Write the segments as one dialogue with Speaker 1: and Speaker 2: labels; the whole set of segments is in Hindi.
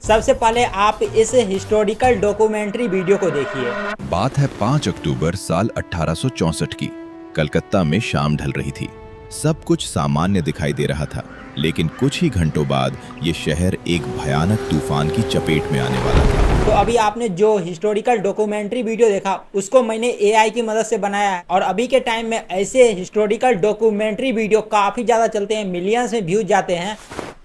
Speaker 1: सबसे पहले आप इस हिस्टोरिकल डॉक्यूमेंट्री वीडियो को देखिए।
Speaker 2: बात है 5 अक्टूबर साल 1864 की। कलकत्ता में शाम ढल रही थी। सब कुछ सामान्य दिखाई दे रहा था, लेकिन कुछ ही घंटों बाद ये शहर एक भयानक तूफान की चपेट में आने वाला था।
Speaker 1: तो अभी आपने जो हिस्टोरिकल डॉक्यूमेंट्री वीडियो देखा उसको मैंने एआई की मदद से बनाया है, और अभी के टाइम में ऐसे हिस्टोरिकल डॉक्यूमेंट्री वीडियो काफ़ी ज़्यादा चलते हैं, मिलियंस में व्यूज जाते हैं।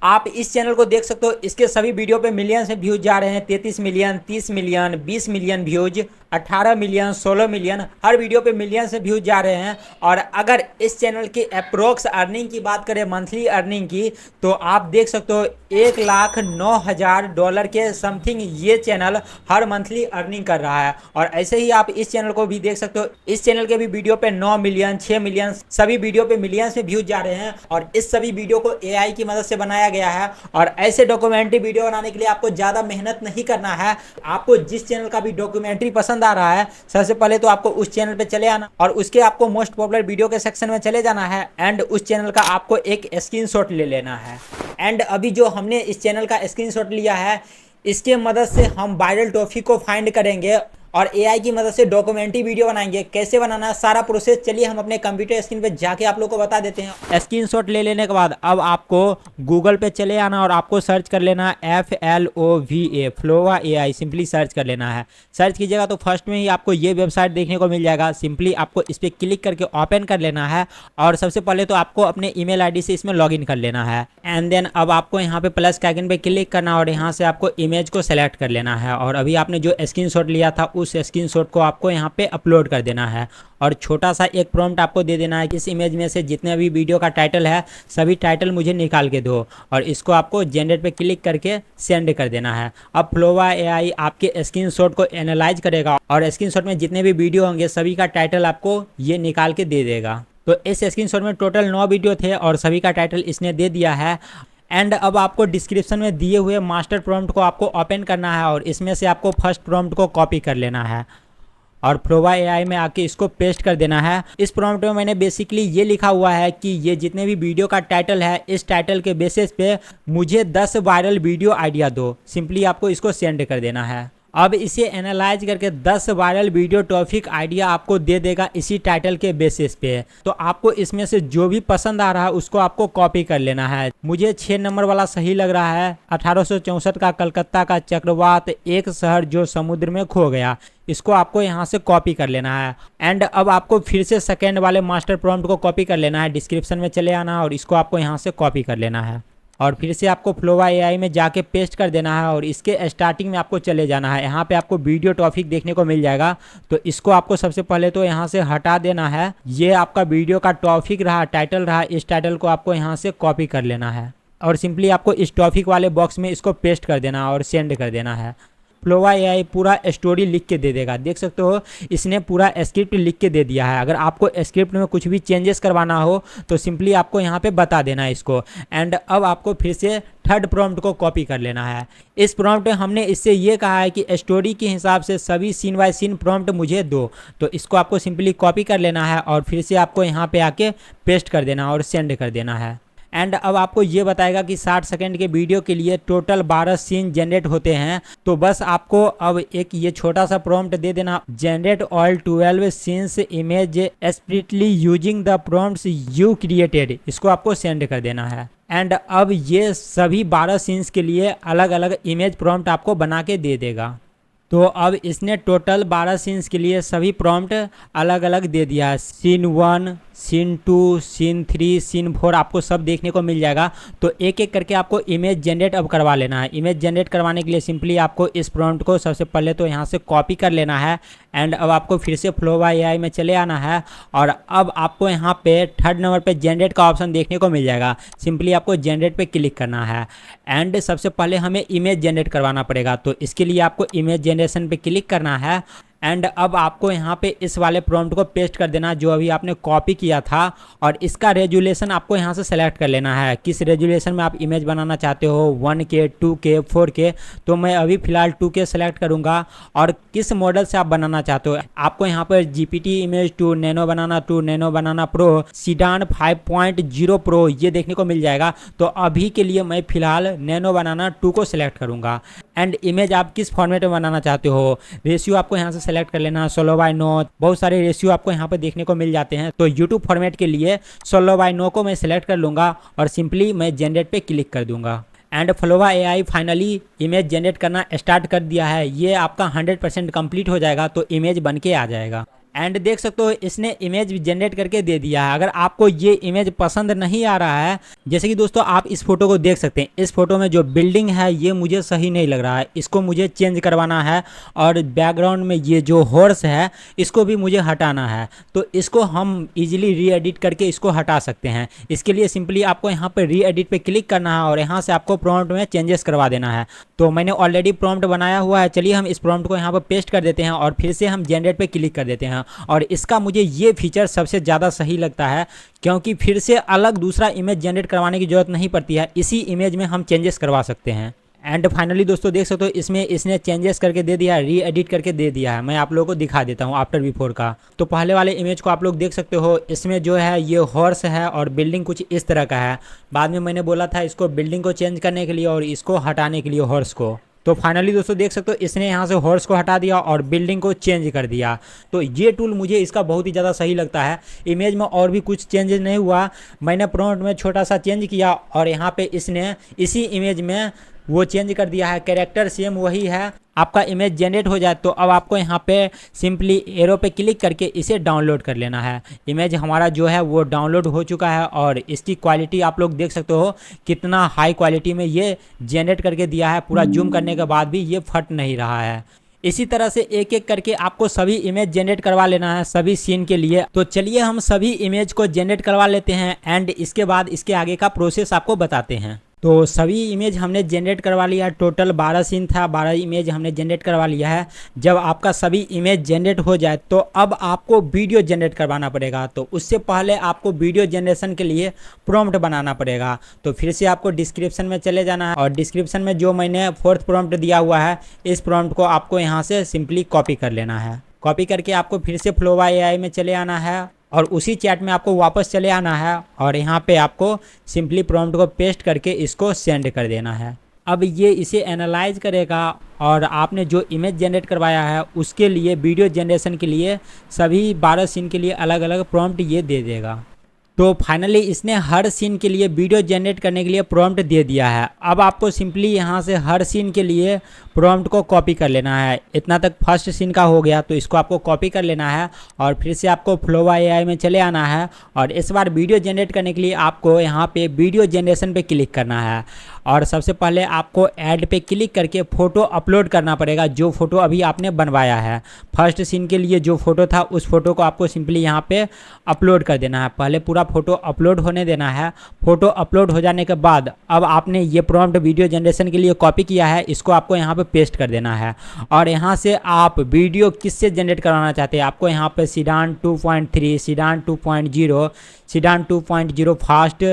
Speaker 1: आप इस चैनल को देख सकते हो, इसके सभी वीडियो पे मिलियंस में व्यूज जा रहे हैं। 33 million, 30 million, 20 million views, 18 million, 16 million, हर वीडियो पे मिलियंस में व्यूज जा रहे हैं। और अगर इस चैनल की अप्रोक्स अर्निंग की बात करें, मंथली अर्निंग की, तो आप देख सकते हो $1,09,000 के समथिंग ये चैनल हर मंथली अर्निंग कर रहा है। और ऐसे ही आप इस चैनल को भी देख सकते हो, इस चैनल के भी वीडियो पे 9 मिलियन, 6 मिलियन, सभी वीडियो पे मिलियंस में व्यूज जा रहे हैं। और इस सभी वीडियो को एआई की मदद से बनाया गया है। और ऐसे डॉक्यूमेंट्री वीडियो बनाने के लिए आपको ज़्यादा मेहनत नहीं करना है। आपको जिस चैनल का भी डॉक्यूमेंट्री पसंद आ रहा है, सबसे पहले तो आपको उस चैनल पे चले आना और उसके आपको मोस्ट पॉपुलर वीडियो के सेक्शन में चले जाना है, एंड उस चैनल का आपको एक स्क्रीनशॉट ले लेना है। एंड अभी जो हमने इस चैनल का स्क्रीनशॉट लिया है, इसके मदद से हम वायरल टॉपिक को फाइंड करेंगे और एआई की मदद से डॉक्यूमेंट्री वीडियो बनाएंगे। कैसे बनाना है सारा प्रोसेस, चलिए हम अपने कंप्यूटर स्क्रीन पे जाके आप लोगों को बता देते हैं। स्क्रीनशॉट ले लेने के बाद अब आपको गूगल पे चले आना और आपको सर्च कर लेना है FLOVA, फ्लोवा AI, सिंपली सर्च कर लेना है। सर्च कीजिएगा तो फर्स्ट में ही आपको ये वेबसाइट देखने को मिल जाएगा। सिंपली आपको इस पर क्लिक करके ओपन कर लेना है और सबसे पहले तो आपको अपने ईमेल आईडी से इसमें लॉगिन कर लेना है। एंड देन अब आपको यहाँ पे प्लस के आइकन पे क्लिक करना और यहाँ से आपको इमेज को सेलेक्ट कर लेना है। और अभी आपने जो स्क्रीनशॉट लिया था उस स्क्रीनशॉट को आपको यहाँ पे अपलोड कर देना है और छोटा सा एक प्रॉम्प्ट आपको दे देना है कि इस इमेज में से जितने भी वीडियो का टाइटल है सभी टाइटल मुझे निकाल के दो, और इसको आपको जनरेट पे क्लिक करके सेंड कर देना है। अब फ्लोवा AI आपके स्क्रीनशॉट को एनालाइज करेगा और स्क्रीनशॉट में जितने भी वीडियो होंगे सभी का टाइटल आपको ये निकाल के दे देगा। तो इस स्क्रीनशॉट में टोटल 9 वीडियो थे और सभी का टाइटल इसने दे दिया है। एंड अब आपको डिस्क्रिप्शन में दिए हुए मास्टर प्रॉम्प्ट को आपको ओपन करना है और इसमें से आपको फर्स्ट प्रॉम्प्ट को कॉपी कर लेना है और फ्लोवा AI में आके इसको पेस्ट कर देना है। इस प्रॉम्प्ट में मैंने बेसिकली ये लिखा हुआ है कि ये जितने भी वीडियो का टाइटल है, इस टाइटल के बेसिस पे मुझे 10 वायरल वीडियो आइडिया दो। सिंपली आपको इसको सेंड कर देना है। अब इसे एनालाइज करके 10 वायरल वीडियो टॉपिक आइडिया आपको दे देगा इसी टाइटल के बेसिस पे। तो आपको इसमें से जो भी पसंद आ रहा है उसको आपको कॉपी कर लेना है। मुझे 6 नंबर वाला सही लग रहा है, 1864 का कलकत्ता का चक्रवात, एक शहर जो समुद्र में खो गया। इसको आपको यहाँ से कॉपी कर लेना है। एंड अब आपको फिर से सेकेंड वाले मास्टर प्रॉम्प्ट को कॉपी कर लेना है। डिस्क्रिप्शन में चले आना और इसको आपको यहाँ से कॉपी कर लेना है और फिर से आपको फ्लोवा AI में जाके पेस्ट कर देना है और इसके स्टार्टिंग में आपको चले जाना है। यहाँ पे आपको वीडियो टॉपिक देखने को मिल जाएगा, तो इसको आपको सबसे पहले तो यहाँ से हटा देना है। ये आपका वीडियो का टॉपिक रहा, टाइटल रहा, इस टाइटल को आपको यहाँ से कॉपी कर लेना है और सिंपली आपको इस टॉपिक वाले बॉक्स में इसको पेस्ट कर देना और सेंड कर देना है। फ्लोवा AI पूरा स्टोरी लिख के दे देगा। देख सकते हो इसने पूरा स्क्रिप्ट लिख के दे दिया है। अगर आपको स्क्रिप्ट में कुछ भी चेंजेस करवाना हो तो सिंपली आपको यहाँ पे बता देना है इसको। एंड अब आपको फिर से थर्ड प्रॉम्प्ट को कॉपी कर लेना है। इस प्रॉम्प्ट में हमने इससे ये कहा है कि स्टोरी के हिसाब से सभी सीन बाय सीन प्रॉम्प्ट मुझे दो, तो इसको आपको सिंपली कॉपी कर लेना है और फिर से आपको यहाँ पे आके पेस्ट कर देना और सेंड कर देना है। एंड अब आपको ये बताएगा कि 60 सेकंड के वीडियो के लिए टोटल 12 सीन जनरेट होते हैं। तो बस आपको अब एक ये छोटा सा प्रॉम्प्ट दे देना, generate all 12 scenes image explicitly using the prompts you created. इसको आपको सेंड कर देना है। एंड अब ये सभी 12 सीन्स के लिए अलग अलग इमेज प्रॉम्प्ट आपको बना के दे देगा। तो अब इसने टोटल 12 सीन्स के लिए सभी प्रॉम्प्ट अलग अलग दे दिया है। सीन 1, सीन 2, सीन 3, सीन 4 आपको सब देखने को मिल जाएगा। तो एक एक करके आपको इमेज जनरेट अब करवा लेना है। इमेज जनरेट करवाने के लिए सिंपली आपको इस प्रॉम्प्ट को सबसे पहले तो यहाँ से कॉपी कर लेना है। एंड अब आपको फिर से फ्लोवा AI में चले आना है और अब आपको यहाँ पे थर्ड नंबर पे जनरेट का ऑप्शन देखने को मिल जाएगा। सिंपली आपको जनरेट पे क्लिक करना है। एंड सबसे पहले हमें इमेज जनरेट करवाना पड़ेगा, तो इसके लिए आपको इमेज जनरेशन पे क्लिक करना है। एंड अब आपको यहाँ पे इस वाले प्रॉम्प्ट को पेस्ट कर देना जो अभी आपने कॉपी किया था, और इसका रेजुलेशन आपको यहाँ से सेलेक्ट कर लेना है किस रेजुलेशन में आप इमेज बनाना चाहते हो, 1K 2K 4K। तो मैं अभी फ़िलहाल 2K सेलेक्ट करूँगा। और किस मॉडल से आप बनाना चाहते हो, आपको यहाँ पर GPT इमेज 2 नैनो बनाना, 2 नैनो बनाना प्रो, सीडान 5.0 प्रो ये देखने को मिल जाएगा। तो अभी के लिए मैं फ़िलहाल नैनो बनाना 2 को सिलेक्ट करूँगा। एंड इमेज आप किस फॉर्मेट में बनाना चाहते हो, रेशियो आपको यहाँ से सेलेक्ट कर लेना, 16:9। बहुत सारे रेशियो आपको यहाँ पर देखने को मिल जाते हैं। तो यूट्यूब फॉर्मेट के लिए 16:9 को मैं सिलेक्ट कर लूँगा और सिंपली मैं जनरेट पे क्लिक कर दूँगा। एंड फ्लोवा AI फाइनली इमेज जनरेट करना स्टार्ट कर दिया है। ये आपका 100% कंप्लीट हो जाएगा तो इमेज बन के आ जाएगा। एंड देख सकते हो इसने इमेज जनरेट करके दे दिया है। अगर आपको ये इमेज पसंद नहीं आ रहा है, जैसे कि दोस्तों आप इस फोटो को देख सकते हैं, इस फोटो में जो बिल्डिंग है ये मुझे सही नहीं लग रहा है, इसको मुझे चेंज करवाना है। और बैकग्राउंड में ये जो हॉर्स है इसको भी मुझे हटाना है। तो इसको हम इजीली री एडिट करके इसको हटा सकते हैं। इसके लिए सिंपली आपको यहाँ पर री एडिट पे क्लिक करना है और यहाँ से आपको प्रॉम्प्ट में चेंजेस करवा देना है। तो मैंने ऑलरेडी प्रॉम्प्ट बनाया हुआ है, चलिए हम इस प्रॉम्प्ट को यहाँ पर पेस्ट कर देते हैं और फिर से हम जनरेट पे क्लिक कर देते हैं। और इसका मुझे ये फीचर सबसे ज़्यादा सही लगता है क्योंकि फिर से अलग दूसरा इमेज जनरेट करवाने की ज़रूरत नहीं पड़ती है, इसी इमेज में हम चेंजेस करवा सकते हैं। एंड फाइनली दोस्तों देख सकते हो इसमें इसने चेंजेस करके दे दिया है, री एडिट करके दे दिया है। मैं आप लोगों को दिखा देता हूँ आफ्टर बिफोर का। तो पहले वाले इमेज को आप लोग देख सकते हो, इसमें जो है ये हॉर्स है और बिल्डिंग कुछ इस तरह का है। बाद में मैंने बोला था इसको बिल्डिंग को चेंज करने के लिए और इसको हटाने के लिए हॉर्स को। तो फाइनली दोस्तों देख सकते हो इसने यहाँ से हॉर्स को हटा दिया और बिल्डिंग को चेंज कर दिया। तो ये टूल मुझे इसका बहुत ही ज़्यादा सही लगता है। इमेज में और भी कुछ चेंजेस नहीं हुआ, मैंने प्रॉम्प्ट में छोटा सा चेंज किया और यहाँ पे इसने इसी इमेज में वो चेंज कर दिया है। कैरेक्टर सेम वही है। आपका इमेज जनरेट हो जाए तो अब आपको यहाँ पे सिंपली एरो पे क्लिक करके इसे डाउनलोड कर लेना है। इमेज हमारा जो है वो डाउनलोड हो चुका है और इसकी क्वालिटी आप लोग देख सकते हो कितना हाई क्वालिटी में ये जनरेट करके दिया है। पूरा जूम करने के बाद भी ये फट नहीं रहा है। इसी तरह से एक एक करके आपको सभी इमेज जनरेट करवा लेना है सभी सीन के लिए। तो चलिए हम सभी इमेज को जनरेट करवा लेते हैं एंड इसके बाद इसके आगे का प्रोसेस आपको बताते हैं। तो सभी इमेज हमने जनरेट करवा लिया है। टोटल 12 सीन था, 12 इमेज हमने जनरेट करवा लिया है। जब आपका सभी इमेज जनरेट हो जाए तो अब आपको वीडियो जनरेट करवाना पड़ेगा। तो उससे पहले आपको वीडियो जनरेशन के लिए प्रॉम्प्ट बनाना पड़ेगा। तो फिर से आपको डिस्क्रिप्शन में चले जाना है और डिस्क्रिप्शन में जो मैंने 4th प्रॉम्प्ट दिया हुआ है इस प्रॉम्प्ट को आपको यहाँ से सिंपली कॉपी कर लेना है। कॉपी करके आपको फिर से फ्लोवा AI में चले आना है और उसी चैट में आपको वापस चले आना है और यहाँ पे आपको सिंपली प्रॉम्प्ट को पेस्ट करके इसको सेंड कर देना है। अब ये इसे एनालाइज करेगा और आपने जो इमेज जनरेट करवाया है उसके लिए वीडियो जनरेशन के लिए सभी 12 सीन के लिए अलग अलग प्रॉम्प्ट ये दे देगा। तो फाइनली इसने हर सीन के लिए वीडियो जनरेट करने के लिए प्रॉम्प्ट दे दिया है। अब आपको सिंपली यहाँ से हर सीन के लिए प्रॉम्प्ट को कॉपी कर लेना है। इतना तक फर्स्ट सीन का हो गया तो इसको आपको कॉपी कर लेना है और फिर से आपको फ्लोवा AI में चले आना है और इस बार वीडियो जनरेट करने के लिए आपको यहाँ पे वीडियो जनरेशन पे क्लिक करना है। और सबसे पहले आपको ऐड पे क्लिक करके फ़ोटो अपलोड करना पड़ेगा, जो फ़ोटो अभी आपने बनवाया है। फर्स्ट सीन के लिए जो फ़ोटो था उस फ़ोटो को आपको सिंपली यहाँ पे अपलोड कर देना है। पहले पूरा फ़ोटो अपलोड होने देना है। फ़ोटो अपलोड हो जाने के बाद अब आपने ये प्रॉम्प्ट वीडियो जनरेशन के लिए कॉपी किया है, इसको आपको यहाँ पे पेस्ट कर देना है। और यहाँ से आप वीडियो किससे जनरेट करवाना चाहते हैं, आपको यहाँ पे sedan 2.3, sedan 2.0, sedan 2.0 fast,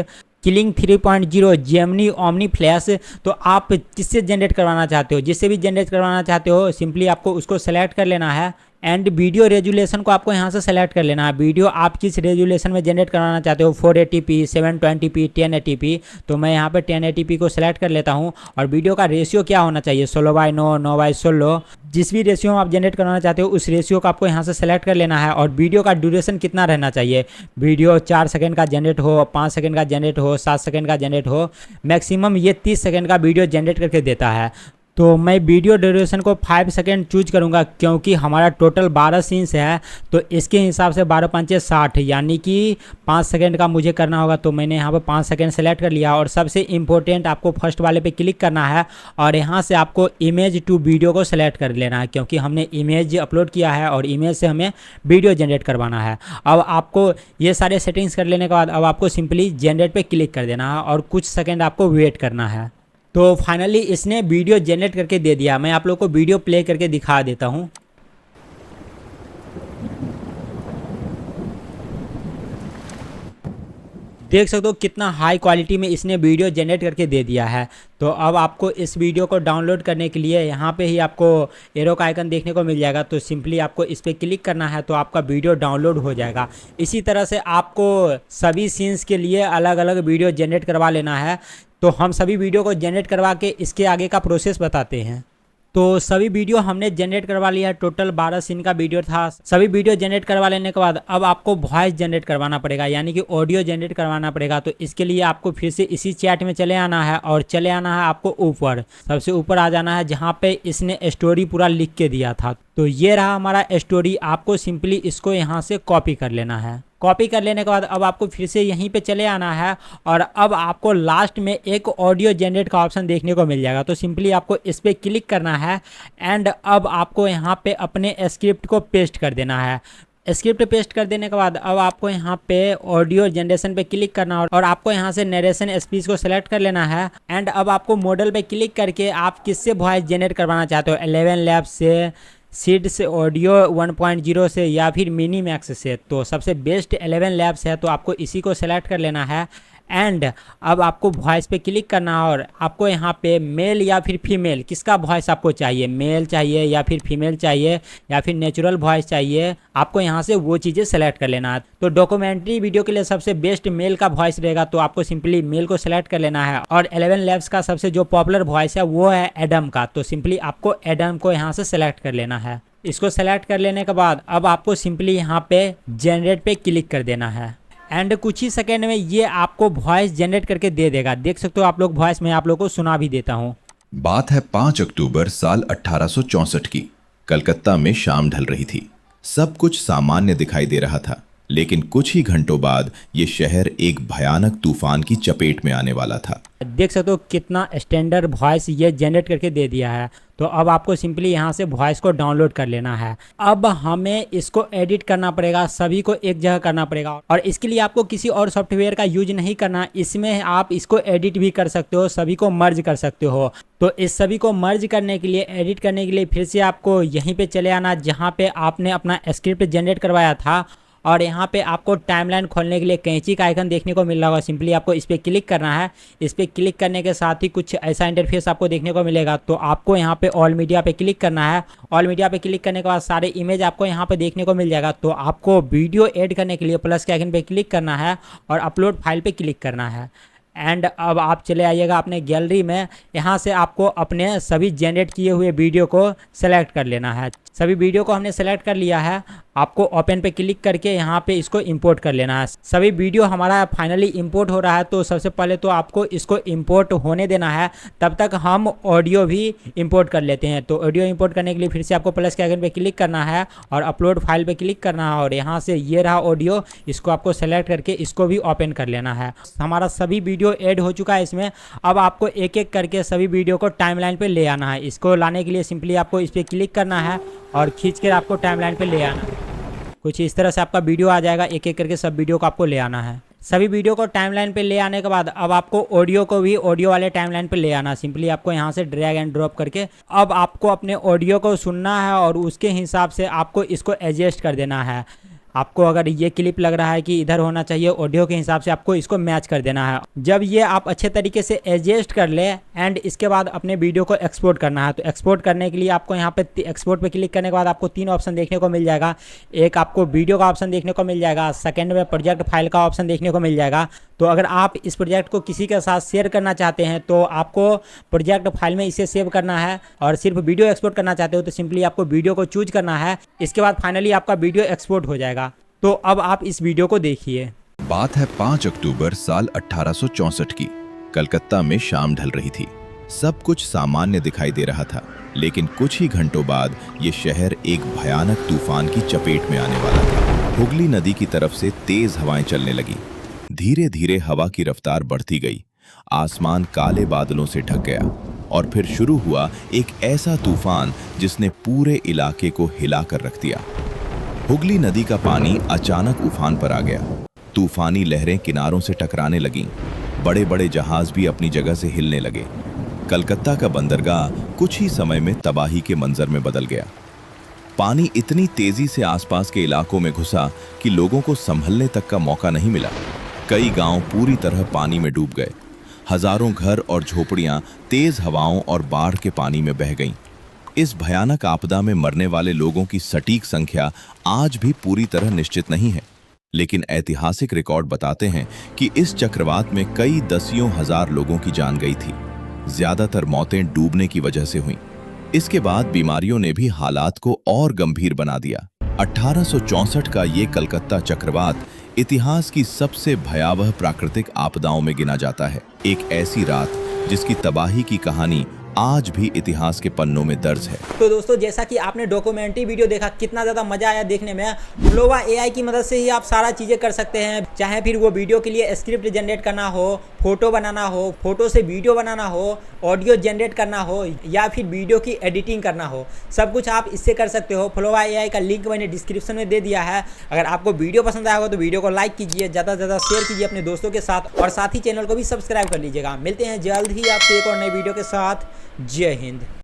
Speaker 1: killing 3.0, Gemini, omni flash. तो आप किससे जनरेट करवाना चाहते हो, जिससे भी जनरेट करवाना चाहते हो सिंपली आपको उसको सेलेक्ट कर लेना है। एंड वीडियो रेजुलेशन को आपको यहाँ से सेलेक्ट कर लेना है। वीडियो आप किस रेजुलेशन में जनरेट करवाना चाहते हो, 480p, 720p, 1080p। तो मैं यहाँ पे 1080p को सेलेक्ट कर लेता हूँ। और वीडियो का रेशियो क्या होना चाहिए, 16:9, 9:16, जिस भी रेशियो में आप जनरेट करवाना चाहते हो उस रेशियो को आपको यहाँ से सेलेक्ट कर लेना है। और वीडियो का ड्यूरेशन कितना रहना चाहिए, वीडियो 4 सेकंड का जनरेट हो, 5 सेकंड का जनरेट हो, 7 सेकंड का जनरेट हो, मैक्सिमम ये 30 सेकंड का वीडियो जनरेट करके देता है। तो मैं वीडियो ड्यूरेशन को 5 सेकंड चूज करूंगा क्योंकि हमारा टोटल 12 सीन्स है। तो इसके हिसाब से 12 पंचे 60 यानी कि 5 सेकंड का मुझे करना होगा। तो मैंने यहाँ पे 5 सेकंड सेलेक्ट कर लिया। और सबसे इम्पोर्टेंट आपको फर्स्ट वाले पे क्लिक करना है और यहाँ से आपको इमेज टू वीडियो को सेलेक्ट कर लेना है क्योंकि हमने इमेज अपलोड किया है और इमेज से हमें वीडियो जनरेट करवाना है। अब आपको ये सारे सेटिंग्स कर लेने के बाद अब आपको सिंपली जनरेट पे क्लिक कर देना है और कुछ सेकेंड आपको वेट करना है। तो फाइनली इसने वीडियो जनरेट करके दे दिया। मैं आप लोग को वीडियो प्ले करके दिखा देता हूँ। देख सकते हो कितना हाई क्वालिटी में इसने वीडियो जनरेट करके दे दिया है। तो अब आपको इस वीडियो को डाउनलोड करने के लिए यहाँ पे ही आपको एरो का आइकन देखने को मिल जाएगा। तो सिंपली आपको इस पर क्लिक करना है तो आपका वीडियो डाउनलोड हो जाएगा। इसी तरह से आपको सभी सीन्स के लिए अलग अलग वीडियो जनरेट करवा लेना है। तो हम सभी वीडियो को जनरेट करवा के इसके आगे का प्रोसेस बताते हैं। तो सभी वीडियो हमने जनरेट करवा लिया है। टोटल 12 सीन का वीडियो था। सभी वीडियो जनरेट करवा लेने के बाद अब आपको वॉइस जनरेट करवाना पड़ेगा, यानी कि ऑडियो जनरेट करवाना पड़ेगा। तो इसके लिए आपको फिर से इसी चैट में चले आना है और चले आना है आपको ऊपर, सबसे ऊपर आ जाना है जहाँ पे इसने स्टोरी पूरा लिख के दिया था। तो ये रहा हमारा स्टोरी। आपको सिंपली इसको यहाँ से कॉपी कर लेना है। कॉपी कर लेने के बाद अब आपको फिर से यहीं पे चले आना है और अब आपको लास्ट में एक ऑडियो जनरेट का ऑप्शन देखने को मिल जाएगा। तो सिंपली आपको इस पर क्लिक करना है एंड अब आपको यहाँ पे अपने स्क्रिप्ट को पेस्ट कर देना है। स्क्रिप्ट पेस्ट कर देने के बाद अब आपको यहाँ पे ऑडियो जनरेशन पे क्लिक करना है और आपको यहाँ से नरेशन स्पीच को सेलेक्ट कर लेना है एंड अब आपको मॉडल पे क्लिक करके आप किससे वॉइस जनरेट करवाना चाहते हो, 11 लैब्स से, सीड से, ऑडियो 1.0 से या फिर मिनी मैक्स से। तो सबसे बेस्ट 11 लैब्स है तो आपको इसी को सेलेक्ट कर लेना है एंड अब आपको वॉइस पे क्लिक करना है और आपको यहाँ पे मेल या फिर फीमेल किसका वॉइस आपको चाहिए, मेल चाहिए या फिर फीमेल चाहिए या फिर नेचुरल वॉइस चाहिए, आपको यहाँ से वो चीज़ें सेलेक्ट कर लेना है। तो डॉक्यूमेंट्री वीडियो के लिए सबसे बेस्ट मेल का वॉइस रहेगा तो आपको सिंपली मेल को सेलेक्ट कर लेना है और 11 लैब्स का सबसे जो पॉपुलर वॉइस है वो है एडम का। तो सिंपली आपको एडम को यहाँ से सेलेक्ट कर लेना है। इसको सेलेक्ट कर लेने के बाद अब आपको सिंपली यहाँ पे जनरेट पे क्लिक कर देना है एंड कुछ ही सेकेंड में ये आपको वॉइस जनरेट करके दे देगा। देख सकते हो आप लोग वॉइस में आप लोगों को सुना भी देता हूँ।
Speaker 2: बात है 5 अक्टूबर साल 1864 की। कलकत्ता में शाम ढल रही थी। सब कुछ सामान्य दिखाई दे रहा था, लेकिन कुछ ही घंटों बाद ये शहर एक भयानक तूफान की चपेट में आने वाला था।
Speaker 1: देख सकते हो कितना स्टैंडर्ड वॉइस ये जनरेट करके दे दिया है। तो अब आपको सिंपली यहाँ से वॉइस को डाउनलोड कर लेना है। अब हमें इसको एडिट करना पड़ेगा, सभी को एक जगह करना पड़ेगा और इसके लिए आपको किसी और सॉफ्टवेयर का यूज नहीं करना। इसमें आप इसको एडिट भी कर सकते हो, सभी को मर्ज कर सकते हो। तो इस सभी को मर्ज करने के लिए, एडिट करने के लिए फिर से आपको यहीं पे चले आना जहाँ पे आपने अपना स्क्रिप्ट जनरेट करवाया था और यहाँ पे आपको टाइमलाइन खोलने के लिए कैंची का आइकन देखने को मिल रहा होगा। सिंपली आपको इस पर क्लिक करना है। इस पर क्लिक करने के साथ ही कुछ ऐसा इंटरफेस आपको देखने को मिलेगा। तो आपको यहाँ पे ऑल मीडिया पे क्लिक करना है। ऑल मीडिया पे क्लिक करने के बाद सारे इमेज आपको यहाँ पे देखने को मिल जाएगा। तो आपको वीडियो ऐड करने के लिए प्लस के आइकन पे क्लिक करना है और अपलोड फाइल पे क्लिक करना है एंड अब आप चले आइएगा अपने गैलरी में। यहाँ से आपको अपने सभी जनरेट किए हुए वीडियो को सेलेक्ट कर लेना है। सभी वीडियो को हमने सेलेक्ट कर लिया है। आपको ओपन पे क्लिक करके यहाँ पे इसको इंपोर्ट कर लेना है। सभी वीडियो हमारा फाइनली इंपोर्ट हो रहा है। तो सबसे पहले तो आपको इसको इंपोर्ट होने देना है, तब तक हम ऑडियो भी इंपोर्ट कर लेते हैं। तो ऑडियो इंपोर्ट करने के लिए फिर से आपको प्लस के आइकन पे क्लिक करना है और अपलोड फाइल पे क्लिक करना है और यहाँ से ये रहा ऑडियो, इसको आपको सेलेक्ट करके इसको भी ओपन कर लेना है। हमारा सभी वीडियो ऐड हो चुका है इसमें। अब आपको एक एक करके सभी वीडियो को टाइमलाइन पे ले आना है। इसको लाने के लिए सिंपली आपको इस पर क्लिक करना है और खींच कर आपको टाइमलाइन पे ले आना है। कुछ इस तरह से आपका वीडियो आ जाएगा। एक एक करके सब वीडियो को आपको ले आना है। सभी वीडियो को टाइमलाइन पे ले आने के बाद अब आपको ऑडियो को भी ऑडियो वाले टाइमलाइन पे ले आना। सिंपली आपको यहाँ से ड्रैग एंड ड्रॉप करके अब आपको अपने ऑडियो को सुनना है और उसके हिसाब से आपको इसको एडजस्ट कर देना है। आपको अगर ये क्लिप लग रहा है कि इधर होना चाहिए, ऑडियो के हिसाब से आपको इसको मैच कर देना है। जब ये आप अच्छे तरीके से एडजस्ट कर ले एंड इसके बाद अपने वीडियो को एक्सपोर्ट करना है। तो एक्सपोर्ट करने के लिए आपको यहाँ पे एक्सपोर्ट पे क्लिक करने के बाद आपको 3 ऑप्शन देखने को मिल जाएगा। एक आपको वीडियो का ऑप्शन देखने को मिल जाएगा, सेकंड में प्रोजेक्ट फाइल का ऑप्शन देखने को मिल जाएगा। तो अगर आप इस प्रोजेक्ट को किसी के साथ शेयर करना चाहते हैं तो आपको प्रोजेक्ट फाइल में इसे सेव करना है और सिर्फ वीडियो एक्सपोर्ट करना चाहते हो तो सिंपली आपको वीडियो को चूज करना है। इसके बाद फाइनली आपका वीडियो एक्सपोर्ट हो जाएगा। तो अब आप इस वीडियो को देखिए।
Speaker 2: बात है 5 अक्टूबर साल 1864 की। कलकत्ता में शाम ढल रही थी। सब कुछ सामान्य दिखाई दे रहा था, लेकिन कुछ ही घंटों बाद ये शहर एक भयानक तूफान की चपेट में आने वाला था। हुगली नदी की तरफ से तेज हवाएं चलने लगी। धीरे धीरे हवा की रफ्तार बढ़ती गई। आसमान काले बादलों से ढक गया और फिर शुरू हुआ एक ऐसा तूफान जिसने पूरे इलाके को हिला कर रख दिया। हुगली नदी का पानी अचानक उफान पर आ गया। तूफानी लहरें किनारों से टकराने लगीं। बड़े बड़े जहाज भी अपनी जगह से हिलने लगे। कलकत्ता का बंदरगाह कुछ ही समय में तबाही के मंजर में बदल गया। पानी इतनी तेजी से आसपास के इलाकों में घुसा कि लोगों को संभलने तक का मौका नहीं मिला। कई गांव पूरी तरह पानी में डूब गए। हजारों घर और झोपड़ियां तेज हवाओं और बाढ़ के पानी में बह गईं। इस भयानक आपदा में मरने वाले लोगों की सटीक संख्या आज भी पूरी तरह निश्चित नहीं है, लेकिन ऐतिहासिक रिकॉर्ड बताते हैं कि इस चक्रवात में कई दसियों हजार लोगों की जान गई थी। ज्यादातर मौतें डूबने की वजह से हुईं। इसके बाद बीमारियों ने भी हालात को और गंभीर बना दिया। 1864 का ये कलकत्ता चक्रवात इतिहास की सबसे भयावह प्राकृतिक आपदाओं में गिना जाता है। एक ऐसी रात जिसकी तबाही की कहानी आज भी इतिहास के पन्नों में दर्ज है।
Speaker 1: तो दोस्तों, जैसा कि आपने डॉक्यूमेंट्री वीडियो देखा, कितना ज़्यादा मजा आया देखने में। फ्लोवा एआई की मदद से ही आप सारा चीज़ें कर सकते हैं, चाहे फिर वो वीडियो के लिए स्क्रिप्ट जनरेट करना हो, फोटो बनाना हो, फोटो से वीडियो बनाना हो, ऑडियो जनरेट करना हो, या फिर वीडियो की एडिटिंग करना हो, सब कुछ आप इससे कर सकते हो। फ्लोवा एआई का लिंक मैंने डिस्क्रिप्शन में दे दिया है। अगर आपको वीडियो पसंद आया हो तो वीडियो को लाइक कीजिए, ज़्यादा से ज़्यादा शेयर कीजिए अपने दोस्तों के साथ, और साथ ही चैनल को भी सब्सक्राइब कर लीजिएगा। मिलते हैं जल्द ही आपसे एक और नई वीडियो के साथ। जय हिंद।